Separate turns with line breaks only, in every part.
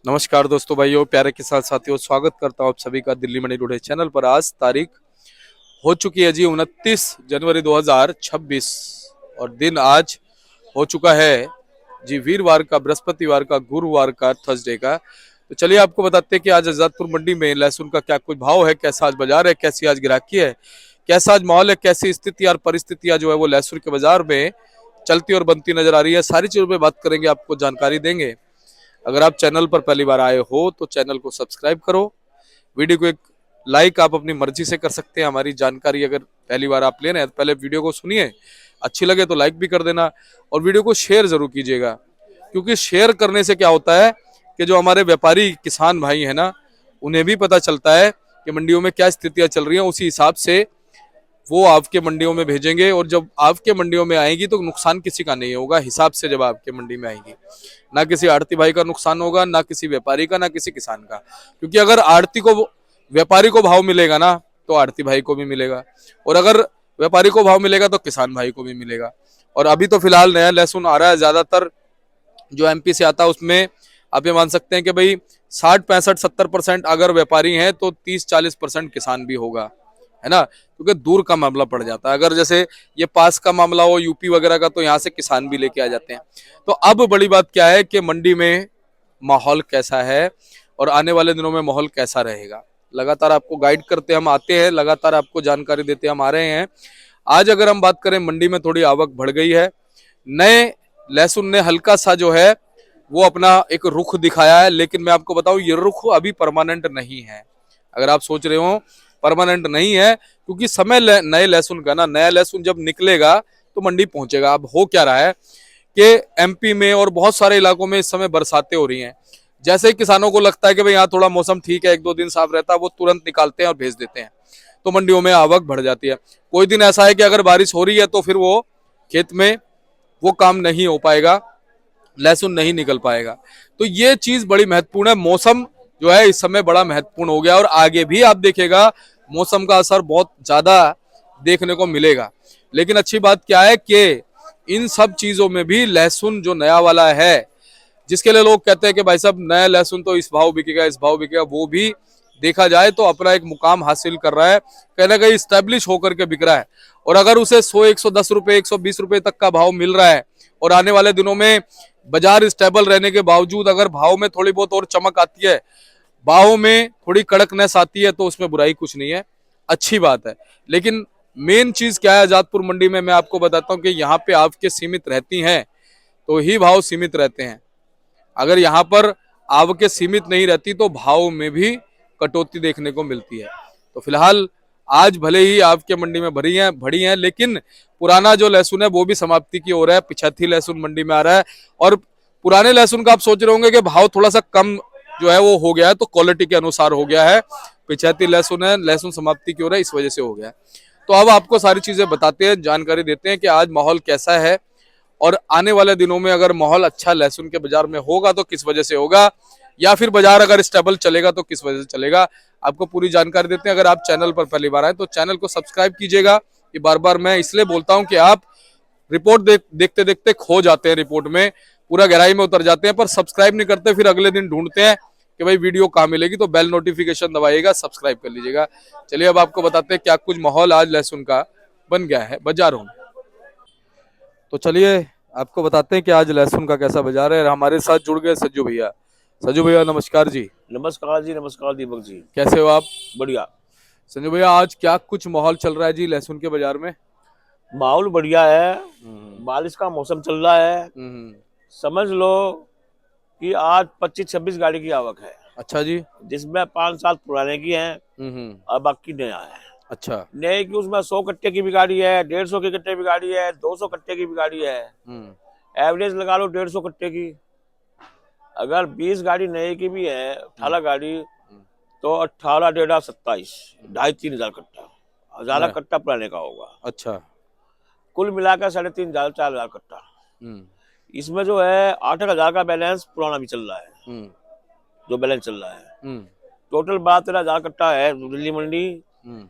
नमस्कार दोस्तों, भाइयों, प्यारे किसान साथियों, स्वागत करता हूं आप सभी का दिल्ली मनी टुडे चैनल पर। आज तारीख हो चुकी है जी 29 जनवरी 2026 और दिन आज हो चुका है जी वीरवार का, बृहस्पतिवार का, गुरुवार का, थर्सडे का। तो चलिए आपको बताते हैं कि आज आजादपुर मंडी में लहसुन का क्या कुछ भाव है, कैसा आज बाजार है, कैसी आज ग्राहकी है, कैसा आज माहौल है, कैसी स्थिति और परिस्थितियां जो है वो लहसुन के बाजार में चलती और बनती नजर आ रही है। सारी चीजों पे बात करेंगे, आपको जानकारी देंगे। अगर आप चैनल पर पहली बार आए हो तो चैनल को सब्सक्राइब करो, वीडियो को एक लाइक आप अपनी मर्जी से कर सकते हैं। हमारी जानकारी अगर पहली बार आप ले रहे हैं तो पहले वीडियो को सुनिए, अच्छी लगे तो लाइक भी कर देना और वीडियो को शेयर जरूर कीजिएगा, क्योंकि शेयर करने से क्या होता है कि जो हमारे व्यापारी किसान भाई है ना, उन्हें भी पता चलता है कि मंडियों में क्या स्थितियां चल रही हैं। उसी हिसाब से वो आपके मंडियों में भेजेंगे और जब आपके मंडियों में आएगी तो नुकसान किसी का नहीं होगा। हिसाब से जब आपके मंडी में आएगी, ना किसी आड़ती भाई का नुकसान होगा, ना किसी व्यापारी का, ना किसी किसान का। क्योंकि अगर आड़ती को, व्यापारी को भाव मिलेगा ना, तो आड़ती भाई को भी मिलेगा, और अगर व्यापारी को भाव मिलेगा तो किसान भाई को भी मिलेगा। और अभी तो फिलहाल नया लहसुन आ रहा है, ज्यादातर जो एमपी से आता है उसमें आप ये मान सकते हैं कि भाई 60-65-70% अगर व्यापारी हैं तो 30-40% किसान भी होगा, है ना, क्योंकि दूर का मामला पड़ जाता है। अगर जैसे ये पास का मामला हो यूपी वगैरह का, तो यहाँ से किसान भी लेके आ जाते हैं। तो अब बड़ी बात क्या है कि मंडी में माहौल कैसा है और आने वाले दिनों में माहौल कैसा रहेगा, लगातार आपको गाइड करते हम आते हैं, लगातार आपको जानकारी देते हम आ रहे हैं। आज अगर हम बात करें, मंडी में थोड़ी आवक बढ़ गई है। नए लहसुन ने हल्का सा जो है वो अपना एक रुख दिखाया है, लेकिन मैं आपको बताऊं ये रुख अभी परमानेंट नहीं है। अगर आप सोच रहे हो परमानेंट नहीं है, क्योंकि समय नए लहसुन का ना, नया लहसुन जब निकलेगा तो मंडी पहुंचेगा। अब हो क्या रहा है कि एमपी में और बहुत सारे इलाकों में इस समय बरसातें हो रही हैं। जैसे ही किसानों को लगता है कि भाई यहाँ थोड़ा मौसम ठीक है, 1-2 दिन साफ रहता है, वो तुरंत निकालते हैं और भेज देते हैं, तो मंडियों में आवक बढ़ जाती है। कोई दिन ऐसा है कि अगर बारिश हो रही है तो फिर वो खेत में वो काम नहीं हो पाएगा, लहसुन नहीं निकल पाएगा। तो ये चीज बड़ी महत्वपूर्ण है। मौसम जो है इस समय बड़ा महत्वपूर्ण हो गया और आगे भी आप देखेगा मौसम का असर बहुत ज्यादा देखने को मिलेगा। लेकिन अच्छी बात क्या है कि इन सब चीजों में भी लहसुन जो नया वाला है, जिसके लिए लोग कहते हैं कि भाई साहब नया लहसुन तो इस भाव बिकेगा, इस भाव बिकेगा, वो भी देखा जाए तो अपना एक मुकाम हासिल कर रहा है, कहीं ना कहीं स्टैब्लिश होकर के बिक रहा है। और अगर उसे 100-110 रुपए, 120 रुपए तक का भाव मिल रहा है और आने वाले दिनों में बाजार स्टेबल रहने के बावजूद अगर भाव में थोड़ी बहुत और चमक आती है, भाव में थोड़ी कड़कनेस आती है, तो उसमें बुराई कुछ नहीं है, अच्छी बात है। लेकिन मेन चीज क्या है आजादपुर मंडी में, मैं आपको बताता हूँ कि यहाँ पे आवकें सीमित रहती हैं तो ही भाव सीमित रहते हैं। अगर यहाँ पर आवकें सीमित नहीं रहती तो भाव में भी कटौती देखने को मिलती है। तो फिलहाल आज भले ही आपके मंडी में भरी हैं, लेकिन पुराना जो लहसुन है वो भी समाप्ति की ओर है। 85 लहसुन मंडी में आ रहा है और पुराने लहसुन का आप सोच रहे होंगे कि भाव थोड़ा सा कम जो है वो हो गया है, तो क्वालिटी के अनुसार हो गया है। 85 लहसुन है, लहसुन समाप्ति की ओर है, इस वजह से हो गया है। तो अब आपको सारी चीजें बताते हैं, जानकारी देते हैं कि आज माहौल कैसा है और आने वाले दिनों में अगर माहौल अच्छा लहसुन के बाजार में होगा तो किस वजह से होगा, या फिर बाजार अगर स्टेबल चलेगा तो किस वजह से चलेगा, आपको पूरी जानकारी देते हैं। अगर आप चैनल पर पहली बार आए तो चैनल को सब्सक्राइब कीजिएगा। ये बार बार मैं इसलिए बोलता हूं कि आप रिपोर्ट देखते देखते खो जाते हैं, रिपोर्ट में पूरा गहराई में उतर जाते हैं, पर सब्सक्राइब नहीं करते, फिर अगले दिन ढूंढते हैं कि भाई वीडियो कहाँ मिलेगी। तो बेल नोटिफिकेशन दबाइएगा, सब्सक्राइब कर लीजिएगा। चलिए अब आपको बताते हैं क्या कुछ माहौल आज लहसुन का बन गया है बाजारों में। तो चलिए आपको बताते हैं कि आज लहसुन का कैसा बाजार है। हमारे साथ जुड़ गए सज्जू भैया। सज्जू भैया नमस्कार जी।
नमस्कार जी, नमस्कार दीपक जी।
कैसे हो आप?
बढ़िया।
संजू भैया आज क्या कुछ माहौल चल रहा है जी लहसुन के बाजार में?
माहौल बढ़िया है,
हम्म।
बारिश का मौसम चल रहा है।
हम्म।
समझ लो कि आज 25-26 गाड़ी की आवक है,
अच्छा जी।
जिसमें 5 साल पुराने की हैं
हम्म।
और बाकी नया है।
अच्छा।
नए की उसमें 100 कट्टे की भी गाड़ी है, 150 के कट्टे भी गाड़ी है, 200 कट्टे की भी गाड़ी है।
हम्म।
एवरेज लगा लो 150 कट्टे की। अगर 20 गाड़ी नए की भी है, 18 गाड़ी, तो 18 डेढ़ 27, 2,500-3 हजार कट्टा, 1000 कट्टा पुराने का होगा।
अच्छा।
कुल मिलाकर 3,500 4,000 कट्टा।
हम्म।
इसमें जो है 8,000 का बैलेंस पुराना भी चल रहा है,
हम्म।
जो बैलेंस चल रहा है।
हम्म।
टोटल 12-13 हजार कट्टा है दिल्ली मंडी।
हम्म।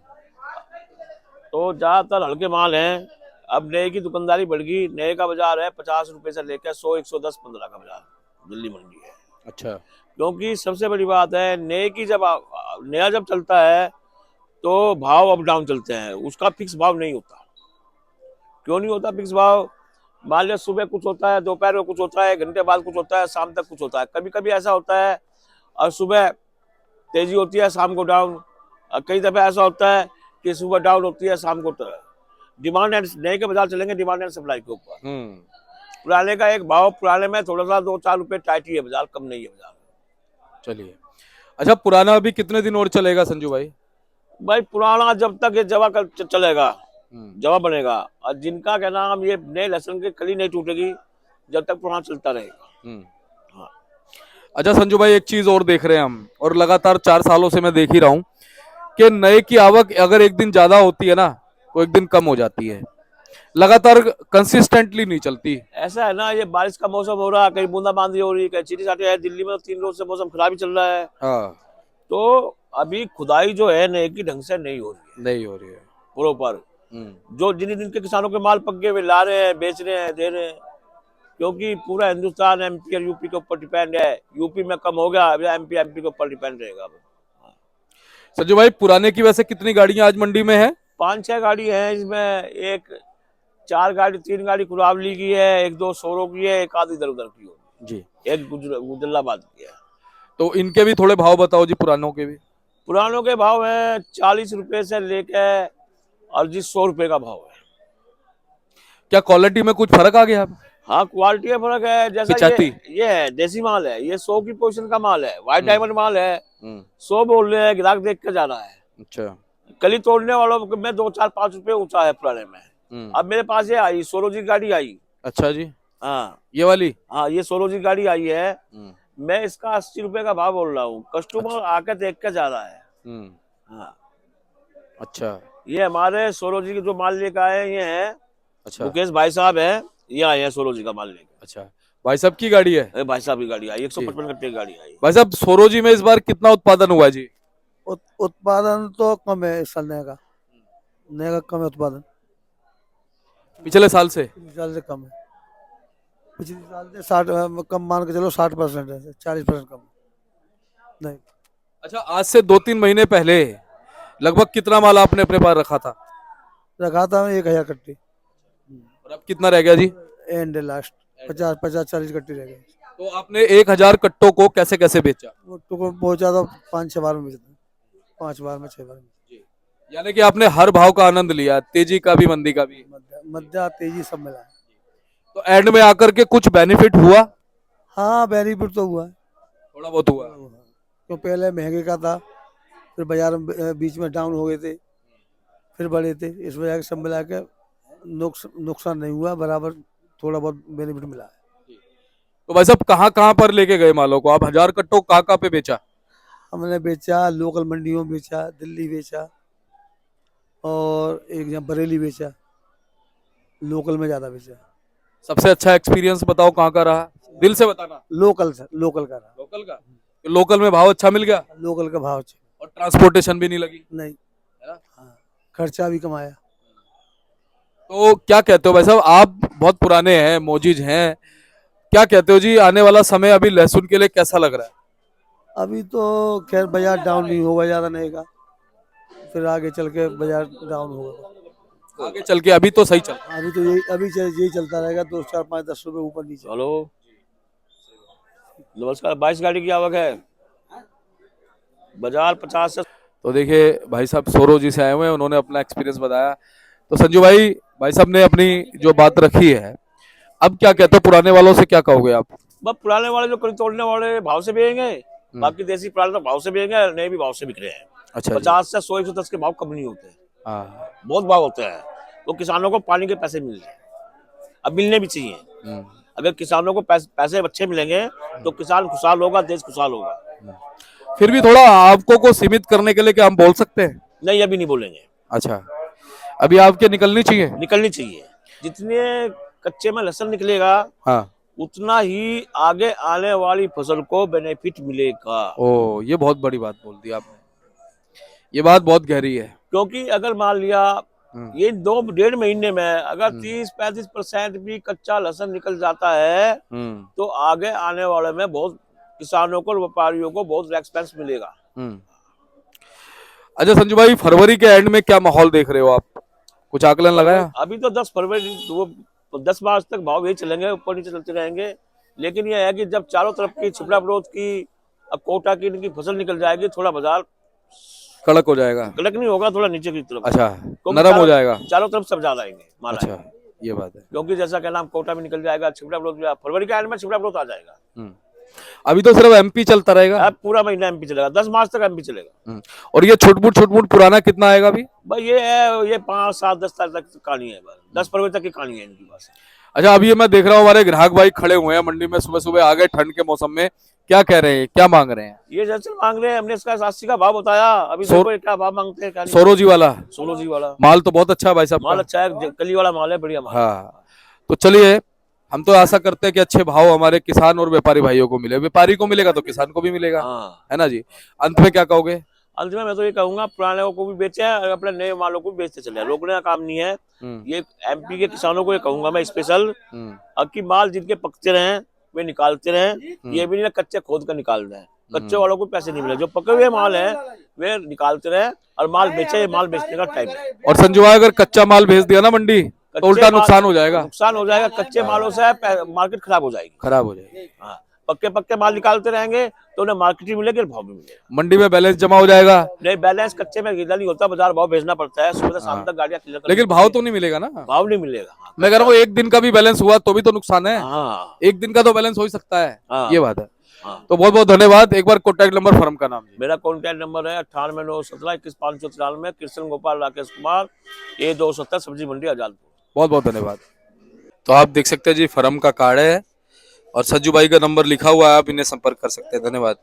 तो ज्यादातर हल्के माल हैं। अब नए की दुकानदारी बढ़ गई। नए का बाजार है 50 रुपए से लेकर 100, 110, 15 का बाजार दिल्ली मंडी है।
अच्छा।
क्योंकि सबसे बड़ी बात है, नए की जब नया जब चलता है तो भाव अप डाउन चलते हैं, उसका फिक्स भाव नहीं होता। क्यों नहीं होता फिक्स भाव? मान लिया सुबह कुछ होता है, दोपहर में कुछ होता है, 1 घंटे बाद कुछ होता है, शाम तक कुछ होता है। कभी कभी ऐसा होता है और सुबह तेजी होती है, शाम को डाउन। और कई दफे ऐसा होता है कि सुबह डाउन होती है, शाम को डिमांड एंड नए के बाजार चलेंगे डिमांड एंड सप्लाई के ऊपर। पुराने का एक भाव, पुराने में थोड़ा सा 2-4 रुपए टाइट ही है बाजार, कम नहीं है बाजार।
चलिए, अच्छा पुराना अभी कितने दिन और चलेगा संजू भाई?
भाई पुराना जब तक ये जवा चलेगा, जवा बनेगा। और जिनका क्या नाम, ये नए लहसुन की कली नहीं टूटेगी जब तक पुराना चलता रहेगा। हाँ।
अच्छा संजू भाई, एक चीज और देख रहे हैं हम, और लगातार 4 सालों से मैं देख ही रहा हूँ कि नए की आवक अगर एक दिन ज्यादा होती है ना तो एक दिन कम हो जाती है, लगातार कंसिस्टेंटली नहीं चलती।
ऐसा है ना, ये बारिश का मौसम हो रहा है, कहीं बूंदाबांदी हो रही है, कहीं चीटी चाटी है। दिल्ली में तो 3 रोज से मौसम खराब ही चल रहा है।
हाँ,
तो अभी खुदाई जो है नए की ढंग से नहीं हो रही है,
नहीं हो रही है
प्रॉपर। जो जिन के किसानों के माल पक गए वे ला रहे हैं, बेच रहे हैं, दे रहे हैं। क्योंकि पूरा हिंदुस्तान एमपी और यूपी के ऊपर डिपेंड है। यूपी में कम हो गया, अभी एमपी के ऊपर डिपेंड रहेगा।
संजू भाई, पुराने की वैसे कितनी गाड़ियां आज मंडी में है?
5-6 गाड़ी है इसमें। एक 3 गाड़ी कुरावली की है, 1-2 सोरो की है, एक आधी इधर उधर की होगी
जी,
एक गुजराबाद की है।
तो इनके भी थोड़े भाव बताओ जी, पुरानों के भी।
पुरानों के भाव है 40 रुपए से लेके और जी 100 रुपए का भाव है।
क्या क्वालिटी में कुछ फर्क आ गया?
हाँ, क्वालिटी में फर्क है। जैसा ये है देसी माल है, ये 100 की पोजीशन का माल है, व्हाइट डायमंड माल है। 100 बोल रहे हैं, ग्राहक देख के जा रहा है।
अच्छा,
कली तोड़ने वालों में 2-4-5 रुपए ऊंचा है पुराने में। अब मेरे पास ये आई सोरो जी गाड़ी आई।
अच्छा जी,
हाँ,
ये वाली?
हाँ, ये सोरो जी गाड़ी आई है। मैं इसका 80 रुपए का भाव बोल रहा हूँ, कस्टमर आके देख के जा रहा है। हाँ,
अच्छा,
ये हमारे सोरो जी के जो माल लेकर आए ये है,
अच्छा,
मुकेश भाई साहब है, ये आए हैं सोरो जी का माल लेकर।
अच्छा, भाई साहब की गाड़ी है?
भाई साहब की गाड़ी आई, 155 कट्टे की गाड़ी आई।
भाई साहब, सोरो जी में इस बार कितना उत्पादन हुआ जी?
उत्पादन तो कम है इस साल, नए का कम है उत्पादन।
पिछले साल से?
पिछले साल से कम है। पिछले साल से 60 कम मान के चलो, 60% है, 40% कम नहीं।
अच्छा, आज से 2-3 महीने पहले लगभग कितना माल आपने अपने पास रखा था?
रखा था 1000 कट्टी,
और अब कितना रह गया जी?
एंड लास्ट 50-40 कट्टी रह गई।
तो आपने 1000 कट्टों को कैसे कैसे बेचा?
वो तो पहुंचा था 5-6 बार में बेचते, 5 बार में 6 बार में।
यानी कि आपने हर भाव का आनंद लिया, तेजी का भी मंदी का भी?
मध्य तेजी सब मिला है।
तो एंड में आकर के कुछ बेनिफिट हुआ?
हाँ, बेनिफिट तो हुआ है,
थोड़ा बहुत हुआ।
तो पहले महंगे का था, फिर बाजार में बीच में डाउन हो गए थे, फिर बढ़े थे। इस वजह से सब मिला के नुकसान नहीं हुआ, बराबर थोड़ा बहुत बेनिफिट मिला है।
तो भाई साहब, कहाँ कहाँ पर लेके गए मालों को आप? 1000 कट्टों कहाँ कहाँ पे बेचा?
हमने बेचा, लोकल मंडियों में बेचा, दिल्ली बेचा, और एक जगह बरेली बेचा। लोकल में ज्यादा बेचा।
सबसे अच्छा एक्सपीरियंस बताओ, कहाँ का रहा? दिल से बताना।
लोकल का रहा।
लोकल का? तो लोकल में भाव अच्छा मिल गया?
लोकल का भाव अच्छा,
और ट्रांसपोर्टेशन भी नहीं लगी?
नहीं,
है ना?
हाँ, खर्चा भी कमाया।
तो क्या कहते हो भाई साहब, आप बहुत पुराने हैं, मोजिज हैं, क्या कहते हो जी, आने वाला समय अभी लहसुन के लिए कैसा लग रहा है?
अभी तो खैर बाजार डाउन नहीं होगा ज्यादा, नहीं का, फिर आगे चल के बाजार डाउन होगा।
आगे चल के अभी तो सही चल रहा है।
अभी तो यही चलता रहेगा, 2-4-5-10 रुपए ऊपर नीचे।
हेलो, नमस्कार। 22 गाड़ी की आवक है, बाजार 50 से।
तो देखिए, भाई साहब सोरो जी से आए हुए हैं, उन्होंने अपना एक्सपीरियंस बताया। तो संजू भाई साहब ने अपनी जो बात रखी है, अब क्या कहते हो, पुराने वालों से क्या कहोगे आप?
बस पुराने वाले जो कड़ी तोड़ने वाले भाव से बेचेंगे, बाकी देसी पुराने तो भाव से बेचेंगे, नए भी भाव से बिक रहे हैं।
अच्छा,
50 से 100-110 के भाव कम नहीं होते, बहुत भाव होते हैं। तो किसानों को पानी के पैसे मिल रहे हैं, अब मिलने भी चाहिए। अगर किसानों को पैसे अच्छे मिलेंगे तो किसान खुशहाल होगा, देश खुशहाल होगा।
फिर भी थोड़ा आपको को सीमित करने के लिए क्या हम बोल सकते हैं?
नहीं, अभी नहीं बोलेंगे।
अच्छा, अभी आपके निकलनी चाहिए?
निकलनी चाहिए। जितने कच्चे में लहसुन निकलेगा, हाँ, उतना ही आगे आने वाली फसल को बेनिफिट मिलेगा।
ओ, ये बहुत बड़ी बात बोल दी आपने, ये बात बहुत गहरी है।
क्योंकि अगर मान लिया ये 2-1.5 महीने में अगर 30-35% भी कच्चा लहसुन निकल जाता है तो आगे आने वाले में बहुत किसानों को और व्यापारियों को बहुत रेस्पॉन्स मिलेगा।
अच्छा संजू भाई, फरवरी के एंड में क्या माहौल देख रहे हो आप? कुछ आकलन लगाया?
अभी तो 10 फरवरी वो 10 मार्च तक भाव यही चलेंगे, ऊपर नीचे चलते रहेंगे। लेकिन यह है कि जब चारों तरफ की छिपरा विरोध की, कोटा की इनकी फसल निकल जाएगी, थोड़ा बाजार
कड़क हो जाएगा?
कड़क नहीं होगा, थोड़ा नीचे की तरफ।
अच्छा,
क्योंकि
नरम हो जाएगा?
चारों तरफ सब ज्यादा आएंगे, माल
अच्छा,
आएगा।
ये बात है।
क्योंकि जैसा कहना, कोटा में निकल जाएगा, छिपरा विरोध भी फरवरी के एंड में छिपरा विरोध आ जाएगा।
अभी तो सिर्फ एमपी चलता रहेगा?
अब पूरा महीना एमपी चलेगा, 10 मार्च तक एमपी चलेगा।
और ये छुटमुट पुराना कितना आएगा अभी?
भाई ये है, ये 5, 7, 10 तारीख तक कहानी है, 10 फरवरी तक की कहानी है इनकी बस।
अच्छा, अभी ये मैं देख रहा हूँ हमारे ग्राहक भाई खड़े हुए हैं मंडी में, सुबह सुबह आ गए ठंड के मौसम में। क्या कह रहे हैं, क्या मांग रहे हैं?
ये जैसे मांग रहे हैं, हमने इसका 80 का भाव बताया। अभी देखो ये क्या भाव मांगते हैं, क्या नहीं।
सोरोजी वाला?
सोलोजी वाला
माल तो बहुत अच्छा है भाई साहब
माल,
का।
अच्छा है, कली वाला माल है, बढ़िया माल।
हाँ, तो चलिए, हम तो आशा करते हैं कि अच्छे भाव हमारे किसान और व्यापारी भाइयों को मिले। व्यापारी को मिलेगा तो किसान को भी मिलेगा,
हाँ।
है ना जी? अंत में क्या कहोगे?
अंत में मैं तो ये कहूंगा, पुराने को भी बेचे और अपने नए मालों को भी बेचते चले, रोकने का काम नहीं है। ये एमपी के किसानों को ये कहूंगा मैं स्पेशल, अब की माल जिनके पकते रहे वे निकालते रहे। ये भी नहीं कच्चे खोद कर निकाल रहे हैं, कच्चे वालों को पैसे नहीं मिले। जो पके हुए माल है वे निकालते रहे और माल बेचे, माल बेचने का टाइम है।
और संजू भाई, अगर कच्चा माल भेज दिया ना मंडी तो उल्टा नुकसान हो जाएगा।
नुकसान हो जाएगा, कच्चे मालों से मार्केट खराब हो जाएगी।
खराब हो जाएगी।
हाँ, पक्के माल निकालते रहेंगे तो उन्हें मार्केट भी मिलेगी और भाव भी मिलेगा।
मंडी में बैलेंस जमा हो जाएगा।
नहीं, बैलेंस कच्चे में इधर नहीं होता, बाजार भाव भेजना पड़ता है, सुबह से शाम तक गाड़ियां क्लियर करनी
लेकिन भाव
पड़ती
तो नहीं मिलेगा ना?
है। भाव नहीं मिलेगा। हाँ,
मैं कह रहा हूँ एक दिन का भी बैलेंस हुआ तो भी तो नुकसान है।
हाँ,
एक दिन का तो बैलेंस हो ही सकता है।
हाँ।
ये बात है।
हाँ।
तो बहुत बहुत धन्यवाद। एक बार कॉन्टैक्ट नंबर, फर्म का नाम?
मेरा कॉन्टैक्ट नंबर है 9891711593, कृष्ण गोपाल राकेश कुमार, A270, सब्जी मंडी आजादपुर।
बहुत बहुत धन्यवाद। तो आप देख सकते हैं जी, फर्म का कार्ड है और सज्जू भाई का नंबर लिखा हुआ है, आप इन्हें संपर्क कर सकते हैं। धन्यवाद।